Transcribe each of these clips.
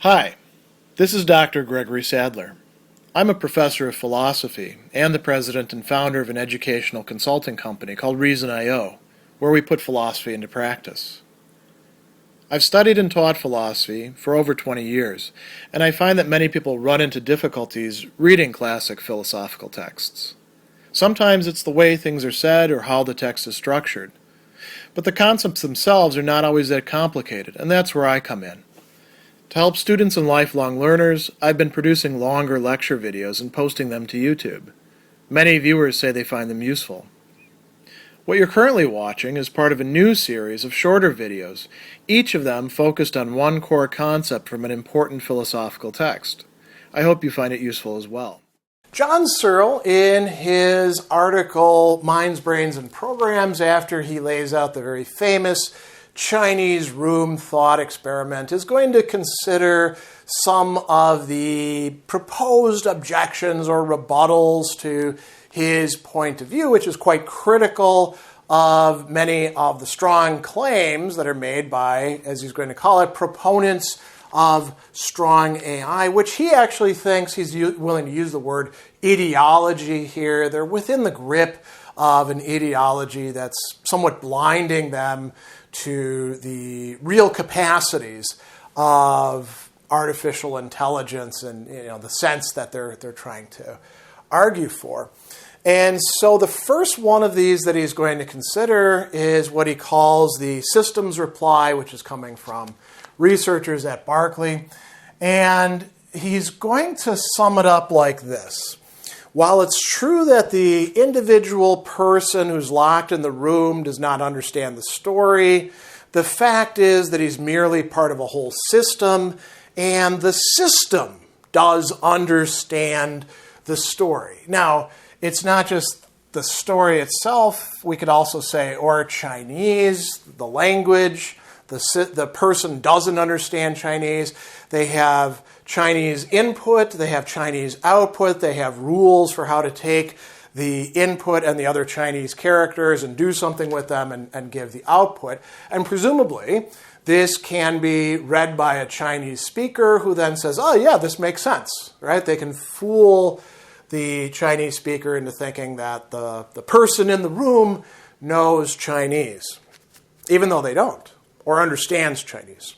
Hi, this is Dr. Gregory Sadler. I'm a professor of philosophy and the president and founder of an educational consulting company called Reason.io, where we put philosophy into practice. I've studied and taught philosophy for over 20 years, and I find that many people run into difficulties reading classic philosophical texts. Sometimes it's the way things are said or how the text is structured. But the concepts themselves are not always that complicated, and that's where I come in. To help students and lifelong learners, I've been producing longer lecture videos and posting them to YouTube. Many viewers say they find them useful. What you're currently watching is part of a new series of shorter videos, each of them focused on one core concept from an important philosophical text. I hope you find it useful as well. John Searle, in his article Minds, Brains, and Programs, after he lays out the very famous Chinese room thought experiment, is going to consider some of the proposed objections or rebuttals to his point of view, which is quite critical of many of the strong claims that are made by, as he's going to call it, proponents of strong AI, which he actually thinks, he's willing to use the word ideology here. They're within the grip of an ideology that's somewhat blinding them to the real capacities of artificial intelligence and the sense that they're trying to argue for. And so the first one of these that he's going to consider is what he calls the systems reply, which is coming from researchers at Berkeley. And he's going to sum it up like this. While it's true that the individual person who's locked in the room does not understand the story, the fact is that he's merely part of a whole system, and the system does understand the story. Now, it's not just the story itself. We could also say, or Chinese, the language. The person doesn't understand Chinese. They have Chinese input. They have Chinese output. They have rules for how to take the input and the other Chinese characters and do something with them and give the output. And presumably, this can be read by a Chinese speaker who then says, oh yeah, this makes sense, right? They can fool the Chinese speaker into thinking that the person in the room knows Chinese, even though they don't, or understands Chinese.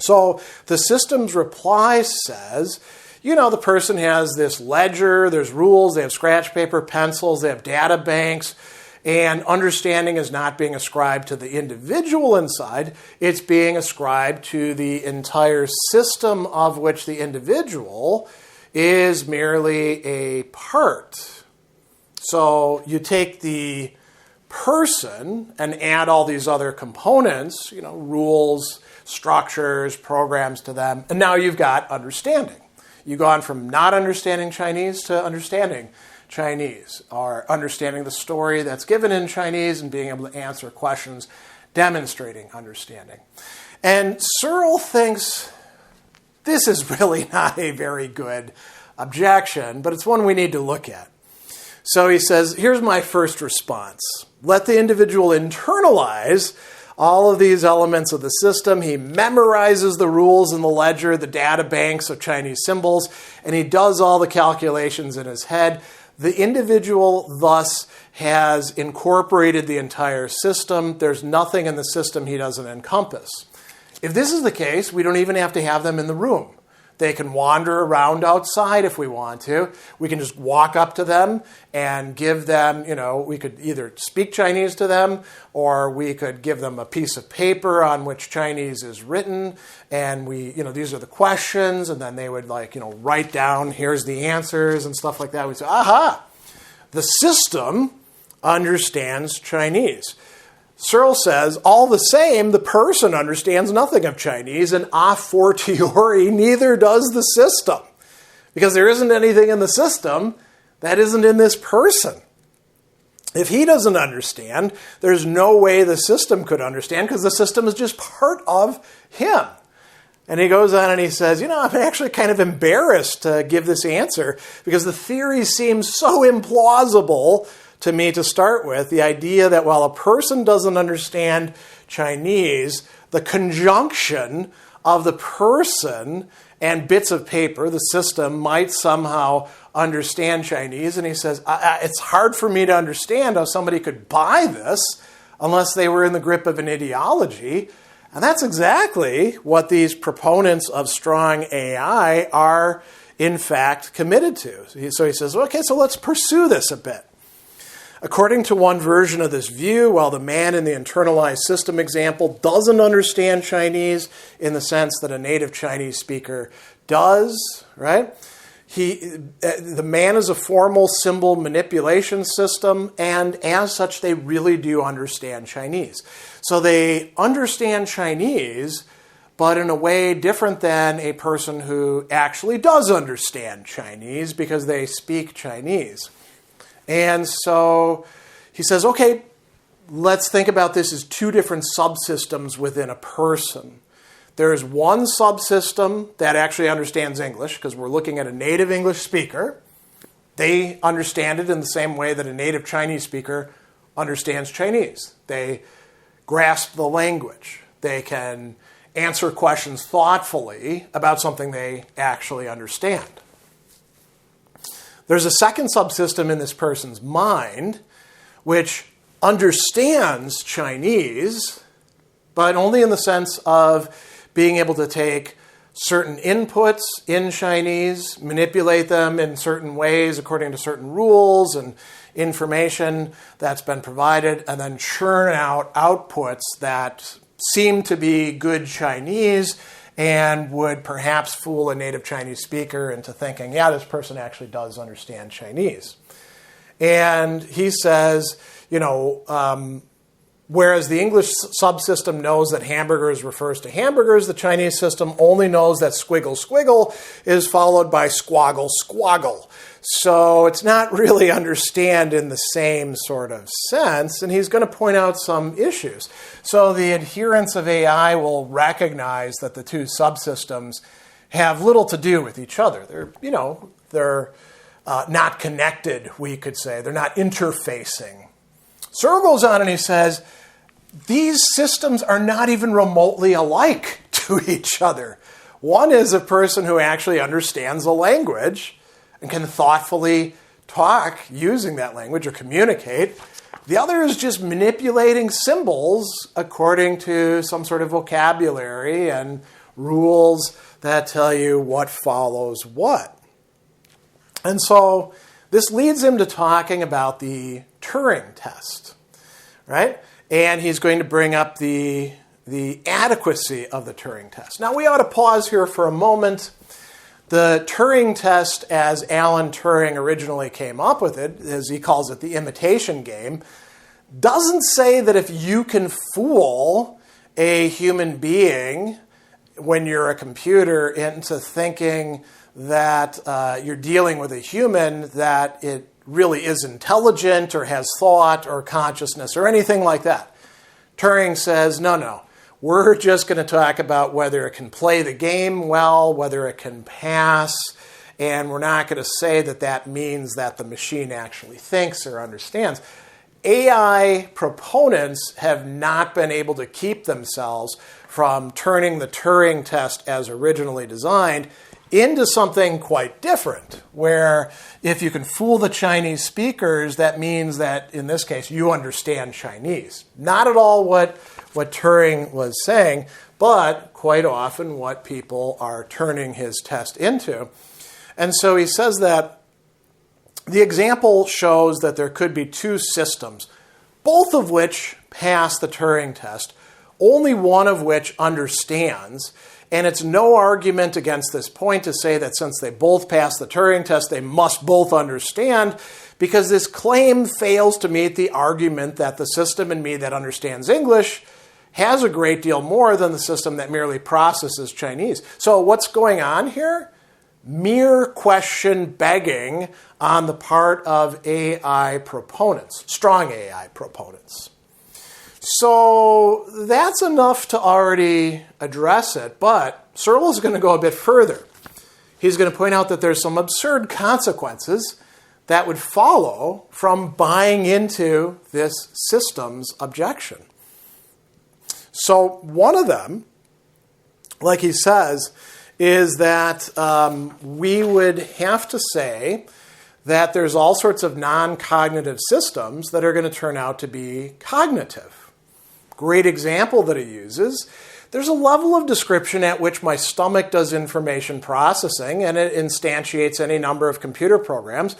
So the systems reply says, the person has this ledger, there's rules, they have scratch paper, pencils, they have data banks, and understanding is not being ascribed to the individual inside, it's being ascribed to the entire system of which the individual is merely a part. So you take the person and add all these other components, rules, structures, programs to them, and now you've got understanding. You've gone from not understanding Chinese to understanding Chinese, or understanding the story that's given in Chinese and being able to answer questions demonstrating understanding. And Searle thinks this is really not a very good objection, but it's one we need to look at. So he says, here's my first response. Let the individual internalize all of these elements of the system. He memorizes the rules in the ledger, the data banks of Chinese symbols, and he does all the calculations in his head. The individual thus has incorporated the entire system. There's nothing in the system he doesn't encompass. If this is the case, we don't even have to have them in the room. They can wander around outside if we want to. We can just walk up to them and give them, we could either speak Chinese to them, or we could give them a piece of paper on which Chinese is written, and these are the questions, and then they would write down, here's the answers and stuff like that. We'd say, aha, the system understands Chinese. Searle says, all the same, the person understands nothing of Chinese, and a fortiori, neither does the system. Because there isn't anything in the system that isn't in this person. If he doesn't understand, there's no way the system could understand, because the system is just part of him. And he goes on and he says, I'm actually kind of embarrassed to give this answer, because the theory seems so implausible to me to start with, the idea that while a person doesn't understand Chinese, the conjunction of the person and bits of paper, the system, might somehow understand Chinese. And he says, it's hard for me to understand how somebody could buy this unless they were in the grip of an ideology. And that's exactly what these proponents of strong AI are, in fact, committed to. So he says, okay, so let's pursue this a bit. According to one version of this view, while the man in the internalized system example doesn't understand Chinese in the sense that a native Chinese speaker does, right? The man is a formal symbol manipulation system, and as such, they really do understand Chinese. So they understand Chinese, but in a way different than a person who actually does understand Chinese because they speak Chinese. And so he says, okay, let's think about this as two different subsystems within a person. There is one subsystem that actually understands English, because we're looking at a native English speaker. They understand it in the same way that a native Chinese speaker understands Chinese. They grasp the language. They can answer questions thoughtfully about something they actually understand. There's a second subsystem in this person's mind which understands Chinese, but only in the sense of being able to take certain inputs in Chinese, manipulate them in certain ways according to certain rules and information that's been provided, and then churn out outputs that seem to be good Chinese and would perhaps fool a native Chinese speaker into thinking, yeah, this person actually does understand Chinese. And he says, whereas the English subsystem knows that hamburgers refers to hamburgers, the Chinese system only knows that squiggle squiggle is followed by squoggle squoggle. So it's not really understand in the same sort of sense, and he's going to point out some issues. So the adherents of AI will recognize that the two subsystems have little to do with each other. They're not connected, we could say. They're not interfacing. Searle goes on and he says, these systems are not even remotely alike to each other. One is a person who actually understands the language and can thoughtfully talk using that language or communicate. The other is just manipulating symbols according to some sort of vocabulary and rules that tell you what follows what. And so this leads him to talking about the Turing test, right? And he's going to bring up the adequacy of the Turing test. Now, we ought to pause here for a moment. The Turing test, as Alan Turing originally came up with it, as he calls it, the imitation game, doesn't say that if you can fool a human being when you're a computer into thinking that you're dealing with a human, that it really is intelligent or has thought or consciousness or anything like that. Turing says, no. We're just going to talk about whether it can play the game well, whether it can pass, and we're not going to say that that means that the machine actually thinks or understands. AI proponents have not been able to keep themselves from turning the Turing test as originally designed into something quite different, where if you can fool the Chinese speakers, that means that, in this case, you understand Chinese. Not at all what Turing was saying, but quite often what people are turning his test into. And so he says that the example shows that there could be two systems, both of which pass the Turing test, only one of which understands. And it's no argument against this point to say that since they both pass the Turing test, they must both understand, because this claim fails to meet the argument that the system in me that understands English has a great deal more than the system that merely processes Chinese. So what's going on here? Mere question begging on the part of AI proponents, strong AI proponents. So that's enough to already address it, but Searle is going to go a bit further. He's going to point out that there's some absurd consequences that would follow from buying into this system's objection. So one of them like he says, is that we would have to say that there's all sorts of non-cognitive systems that are going to turn out to be cognitive. Great example that he uses, there's a level of description at which my stomach does information processing and it instantiates any number of computer programs,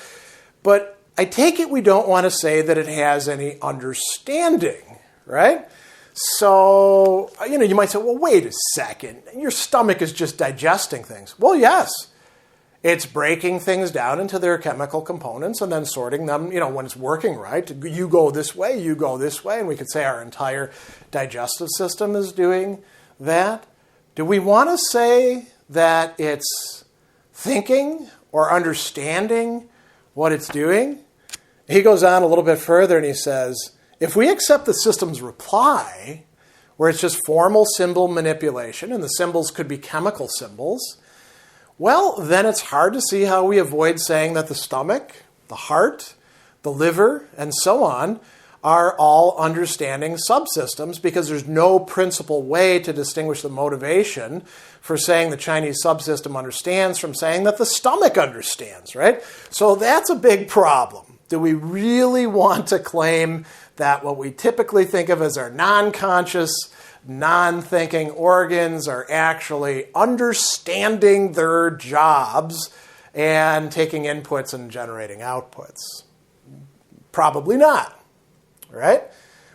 but I take it we don't want to say that it has any understanding, right? So, you might say, well, wait a second, your stomach is just digesting things. Well, yes. It's breaking things down into their chemical components and then sorting them, when it's working right. You go this way, you go this way, and we could say our entire digestive system is doing that. Do we want to say that it's thinking or understanding what it's doing? He goes on a little bit further and he says, if we accept the system's reply, where it's just formal symbol manipulation, and the symbols could be chemical symbols, well, then it's hard to see how we avoid saying that the stomach, the heart, the liver, and so on are all understanding subsystems, because there's no principal way to distinguish the motivation for saying the Chinese subsystem understands from saying that the stomach understands, right? So that's a big problem. Do we really want to claim that what we typically think of as our non-conscious, non-thinking organs are actually understanding their jobs and taking inputs and generating outputs? Probably not, right?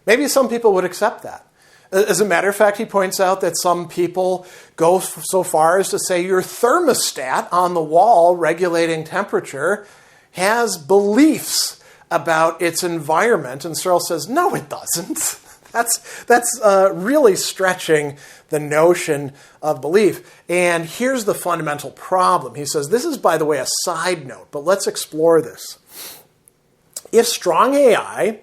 Maybe some people would accept that. As a matter of fact, he points out that some people go so far as to say your thermostat on the wall regulating temperature has beliefs about its environment. And Searle says, no, it doesn't. That's really stretching the notion of belief. And here's the fundamental problem. He says, this is, by the way, a side note, but let's explore this. If strong AI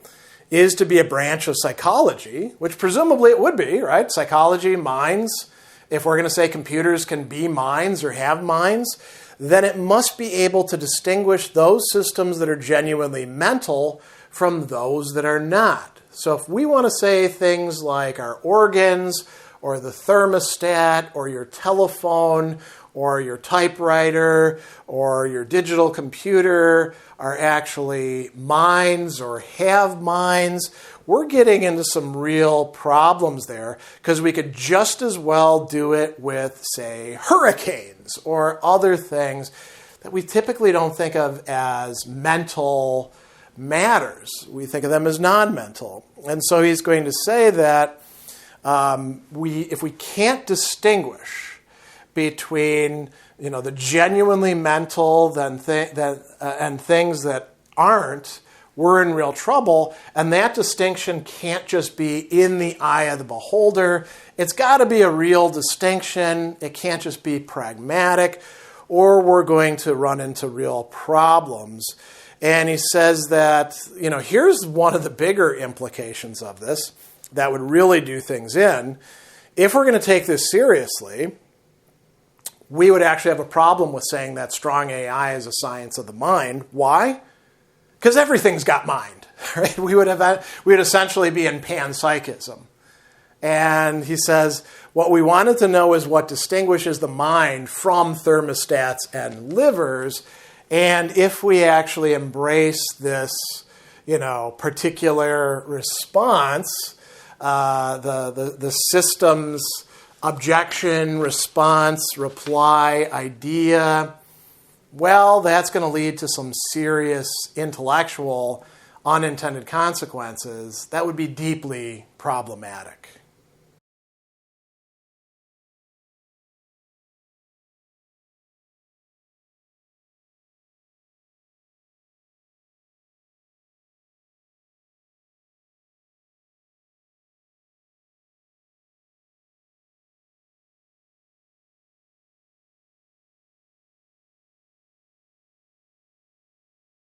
is to be a branch of psychology, which presumably it would be, right? Psychology, minds. If we're going to say computers can be minds or have minds, then it must be able to distinguish those systems that are genuinely mental from those that are not. So if we want to say things like our organs or the thermostat or your telephone or your typewriter or your digital computer are actually minds or have minds, we're getting into some real problems there, because we could just as well do it with, say, hurricanes or other things that we typically don't think of as mental matters. We think of them as non-mental. And so he's going to say that if we can't distinguish between the genuinely mental and things that aren't, we're in real trouble. And that distinction can't just be in the eye of the beholder. It's got to be a real distinction. It can't just be pragmatic, or we're going to run into real problems. And he says that, here's one of the bigger implications of this that would really do things in. If we're going to take this seriously, we would actually have a problem with saying that strong AI is a science of the mind. Why? Because everything's got mind, right? We would essentially be in panpsychism. And he says, what we wanted to know is what distinguishes the mind from thermostats and livers. And if we actually embrace this, particular response, the system's objection, response, reply, idea, well, that's going to lead to some serious intellectual unintended consequences that would be deeply problematic.